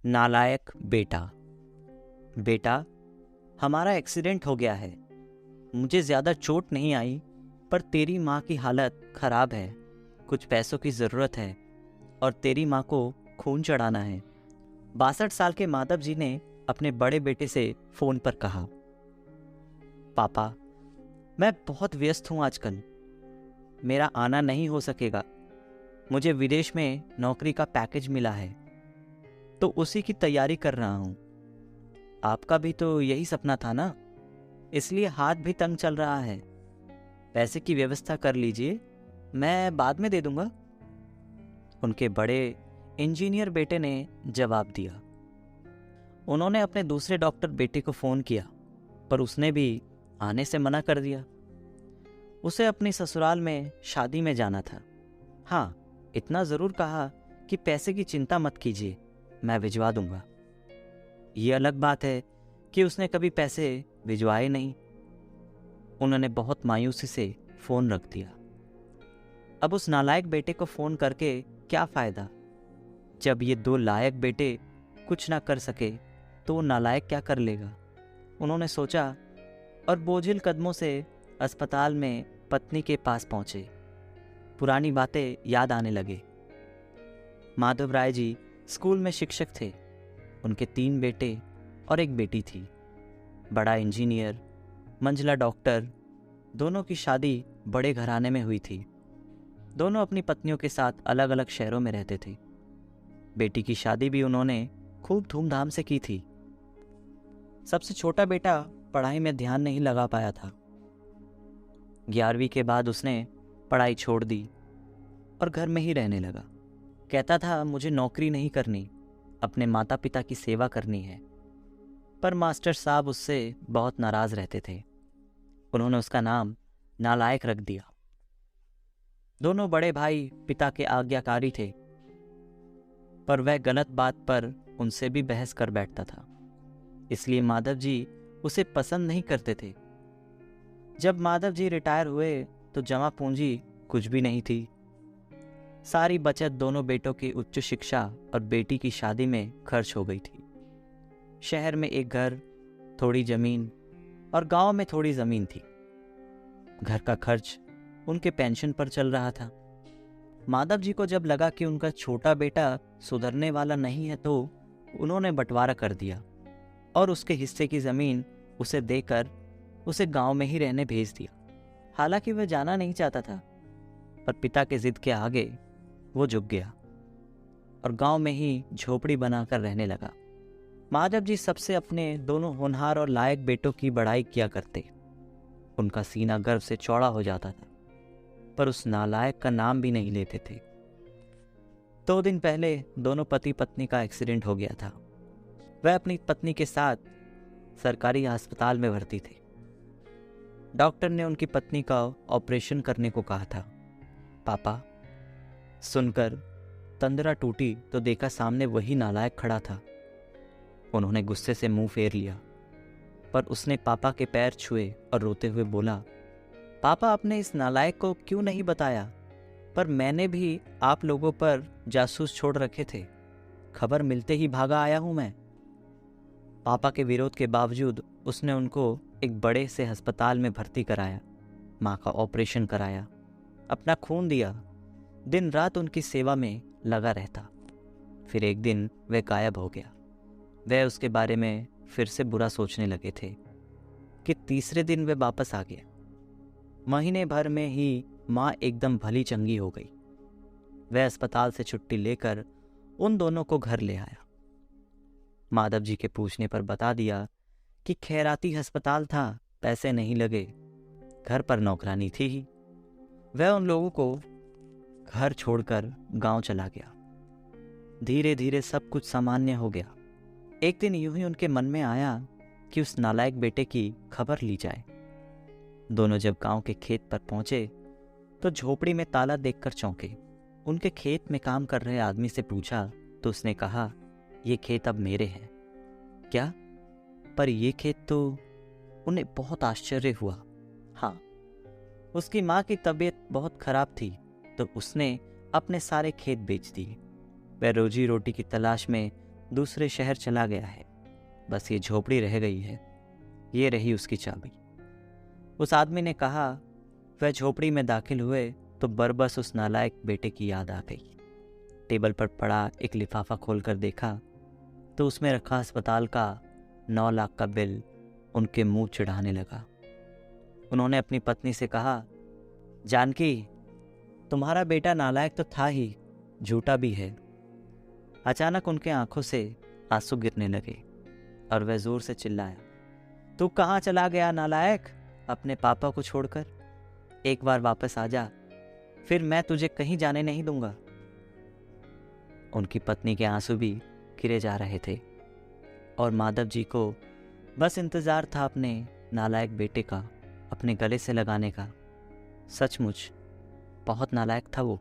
नालायक बेटा। बेटा, हमारा एक्सीडेंट हो गया है। मुझे ज़्यादा चोट नहीं आई, पर तेरी माँ की हालत खराब है। कुछ पैसों की ज़रूरत है और तेरी माँ को खून चढ़ाना है। 62 साल के माधव जी ने अपने बड़े बेटे से फ़ोन पर कहा, पापा, मैं बहुत व्यस्त हूँ आजकल। मेरा आना नहीं हो सकेगा। मुझे विदेश में नौकरी का पैकेज मिला है, तो उसी की तैयारी कर रहा हूँ। आपका भी तो यही सपना था ना, इसलिए हाथ भी तंग चल रहा है। पैसे की व्यवस्था कर लीजिए, मैं बाद में दे दूंगा। उनके बड़े इंजीनियर बेटे ने जवाब दिया। उन्होंने अपने दूसरे डॉक्टर बेटे को फ़ोन किया, पर उसने भी आने से मना कर दिया। उसे अपनी ससुराल में शादी में जाना था। हाँ, इतना ज़रूर कहा कि पैसे की चिंता मत कीजिए, मैं भिजवा दूंगा। ये अलग बात है कि उसने कभी पैसे भिजवाए नहीं। उन्होंने बहुत मायूसी से फ़ोन रख दिया। अब उस नालायक बेटे को फ़ोन करके क्या फ़ायदा? जब ये दो लायक बेटे कुछ ना कर सके तो वो नालायक क्या कर लेगा? उन्होंने सोचा और बोझिल कदमों से अस्पताल में पत्नी के पास पहुंचे। पुरानी बातें याद आने लगे। माधव राय जी स्कूल में शिक्षक थे। उनके 3 बेटे और एक बेटी थी। बड़ा इंजीनियर, मंझला डॉक्टर। दोनों की शादी बड़े घराने में हुई थी। दोनों अपनी पत्नियों के साथ अलग अलग शहरों में रहते थे। बेटी की शादी भी उन्होंने खूब धूमधाम से की थी। सबसे छोटा बेटा पढ़ाई में ध्यान नहीं लगा पाया था। 11वीं के बाद उसने पढ़ाई छोड़ दी और घर में ही रहने लगा। कहता था, मुझे नौकरी नहीं करनी, अपने माता पिता की सेवा करनी है। पर मास्टर साहब उससे बहुत नाराज रहते थे। उन्होंने उसका नाम नालायक रख दिया। दोनों बड़े भाई पिता के आज्ञाकारी थे, पर वह गलत बात पर उनसे भी बहस कर बैठता था। इसलिए माधव जी उसे पसंद नहीं करते थे। जब माधव जी रिटायर हुए तो जमा पूंजी कुछ भी नहीं थी। सारी बचत दोनों बेटों की उच्च शिक्षा और बेटी की शादी में खर्च हो गई थी। शहर में एक घर, थोड़ी जमीन और गांव में थोड़ी जमीन थी। घर का खर्च उनके पेंशन पर चल रहा था। माधव जी को जब लगा कि उनका छोटा बेटा सुधरने वाला नहीं है, तो उन्होंने बंटवारा कर दिया और उसके हिस्से की जमीन उसे देकर उसे गांव में ही रहने भेज दिया। हालांकि वह जाना नहीं चाहता था, पर पिता के जिद के आगे वो झुक गया और गांव में ही झोपड़ी बनाकर रहने लगा। माधव जी सबसे अपने दोनों होनहार और लायक बेटों की बड़ाई किया करते। उनका सीना गर्व से चौड़ा हो जाता था, पर उस नालायक का नाम भी नहीं लेते थे। 2 दिन पहले दोनों पति पत्नी का एक्सीडेंट हो गया था। वह अपनी पत्नी के साथ सरकारी अस्पताल में भर्ती थे। डॉक्टर ने उनकी पत्नी का ऑपरेशन करने को कहा था। पापा, सुनकर तंद्रा टूटी तो देखा सामने वही नालायक खड़ा था। उन्होंने गुस्से से मुंह फेर लिया, पर उसने पापा के पैर छुए और रोते हुए बोला, पापा, आपने इस नालायक को क्यों नहीं बताया? पर मैंने भी आप लोगों पर जासूस छोड़ रखे थे। खबर मिलते ही भागा आया हूं मैं। पापा के विरोध के बावजूद उसने उनको एक बड़े से अस्पताल में भर्ती कराया, माँ का ऑपरेशन कराया, अपना खून दिया, दिन रात उनकी सेवा में लगा रहता। फिर एक दिन वह गायब हो गया। वह उसके बारे में फिर से बुरा सोचने लगे थे कि तीसरे दिन वह वापस आ गया। महीने भर में ही माँ एकदम भली चंगी हो गई। वह अस्पताल से छुट्टी लेकर उन दोनों को घर ले आया। माधव जी के पूछने पर बता दिया कि खैराती अस्पताल था, पैसे नहीं लगे, घर पर नौकरानी थी ही। वह उन लोगों को घर छोड़कर गांव चला गया। धीरे धीरे सब कुछ सामान्य हो गया। एक दिन यूं ही उनके मन में आया कि उस नालायक बेटे की खबर ली जाए। दोनों जब गांव के खेत पर पहुंचे तो झोपड़ी में ताला देखकर चौंके। उनके खेत में काम कर रहे आदमी से पूछा तो उसने कहा, ये खेत अब मेरे हैं। क्या? पर ये खेत तो। उन्हें बहुत आश्चर्य हुआ। हाँ, उसकी माँ की तबीयत बहुत खराब थी, तो उसने अपने सारे खेत बेच दिए। वह रोजी रोटी की तलाश में दूसरे शहर चला गया है। बस ये झोपड़ी रह गई है, ये रही उसकी चाबी। उस आदमी ने कहा। वह झोपड़ी में दाखिल हुए तो बरबस उस नालायक बेटे की याद आ गई। टेबल पर पड़ा एक लिफाफा खोलकर देखा तो उसमें रखा अस्पताल का 9 लाख का बिल उनके मुंह चिढ़ाने लगा। उन्होंने अपनी पत्नी से कहा, जानकी, तुम्हारा बेटा नालायक तो था ही, झूठा भी है। अचानक उनके आंखों से आंसू गिरने लगे और वह जोर से चिल्लाया, तू कहाँ चला गया नालायक, अपने पापा को छोड़कर? एक बार वापस आ जा, फिर मैं तुझे कहीं जाने नहीं दूंगा। उनकी पत्नी के आंसू भी गिरे जा रहे थे और माधव जी को बस इंतजार था अपने नालायक बेटे का अपने गले से लगाने का। सचमुच बहुत नालायक था वो।